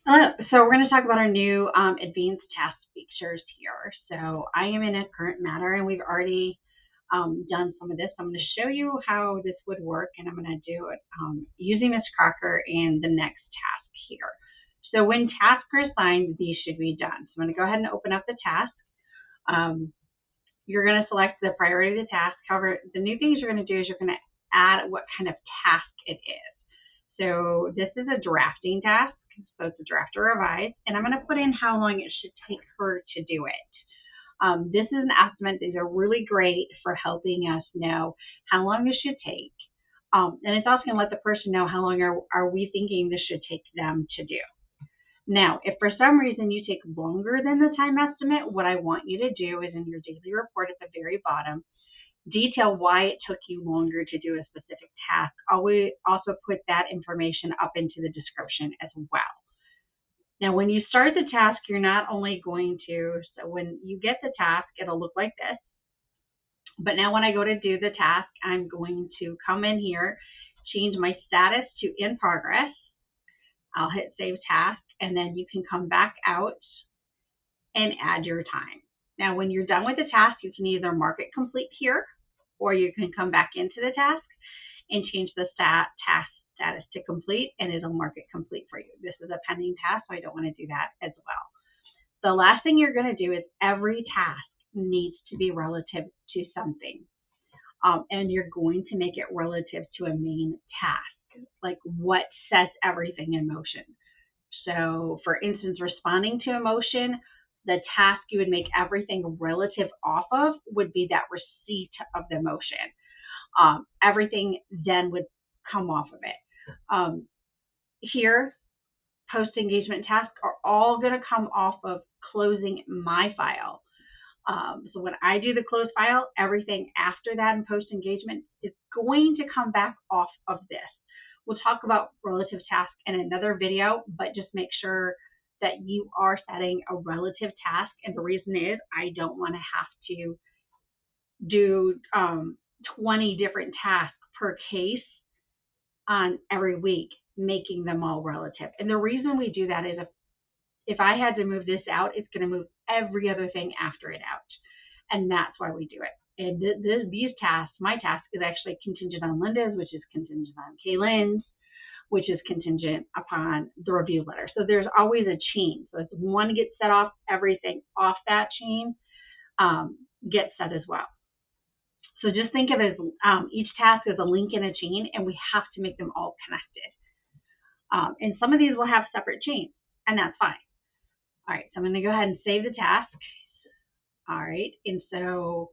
So we're going to talk about our new advanced task features here. So I am in a current matter, and we've already done some of this. I'm going to show you how this would work, and I'm going to do it using this cracker and the next task here. So when tasks are assigned, these should be done. So I'm going to go ahead and open up the task. Um, you're going to select the priority of the task. However, the new things you're going to do is you're going to add what kind of task it is. So this is a drafting task. So it's a draft or revise, and I'm going to put in how long it should take her to do it. This is an estimate. These are really great for helping us know how long this should take. And it's also going to let the person know how long are we thinking this should take them to do. Now, if for some reason you take longer than the time estimate, what I want you to do is in your daily report at the very bottom, detail why it took you longer to do a specific task. Always also put that information up into the description as well. Now, when you start the task, you're not only going to, so when you get the task, it'll look like this. But now when I go to do the task, I'm going to come in here, change my status to in progress. I'll hit save task, and then you can come back out and add your time. Now, when you're done with the task, you can either mark it complete here, or you can come back into the task and change the task status to complete, and it'll mark it complete for you. This is a pending task, so I don't want to do that as well. The last thing you're going to do is every task needs to be relative to something, and you're going to make it relative to a main task, like what sets everything in motion. So, for instance, responding to emotion, the task you would make everything relative off of would be that receipt of the emotion. Everything then would come off of it. Here, post engagement tasks are all going to come off of closing my file. So when I do the close file, everything after that in post engagement is going to come back off of this. We'll talk about relative tasks in another video, but just make sure that you are setting a relative task. And the reason is I don't want to have to do 20 different tasks per case on every week, making them all relative. And the reason we do that is if I had to move this out, it's going to move every other thing after it out. And that's why we do it. And these tasks, my task is actually contingent on Linda's, which is contingent on Kaylin's, which is contingent upon the review letter. So there's always a chain. So if one gets set off, everything off that chain gets set as well. So just think of it as each task is a link in a chain, and we have to make them all connected. And some of these will have separate chains, and that's fine. All right, so I'm going to go ahead and save the task. All right, and so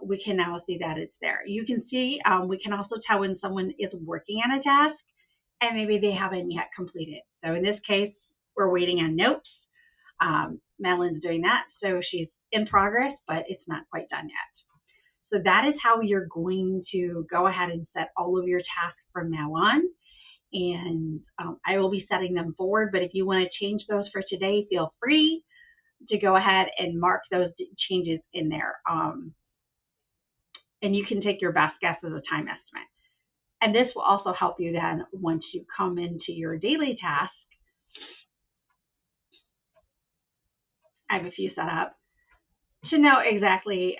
we can now see that it's there. You can see, we can also tell when someone is working on a task and maybe they haven't yet completed. So in this case, we're waiting on notes. Madeline's doing that, so she's in progress, but it's not quite done yet. So that is how you're going to go ahead and set all of your tasks from now on. And I will be setting them forward, but if you want to change those for today, feel free to go ahead and mark those changes in there. And you can take your best guess as a time estimate. And this will also help you then once you come into your daily task. I have a few set up to know exactly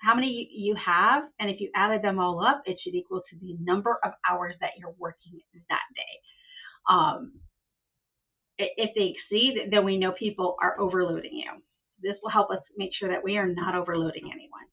how many you have, and if you added them all up, it should equal to the number of hours that you're working that day. If they exceed, then we know people are overloading you. This will help us make sure that we are not overloading anyone.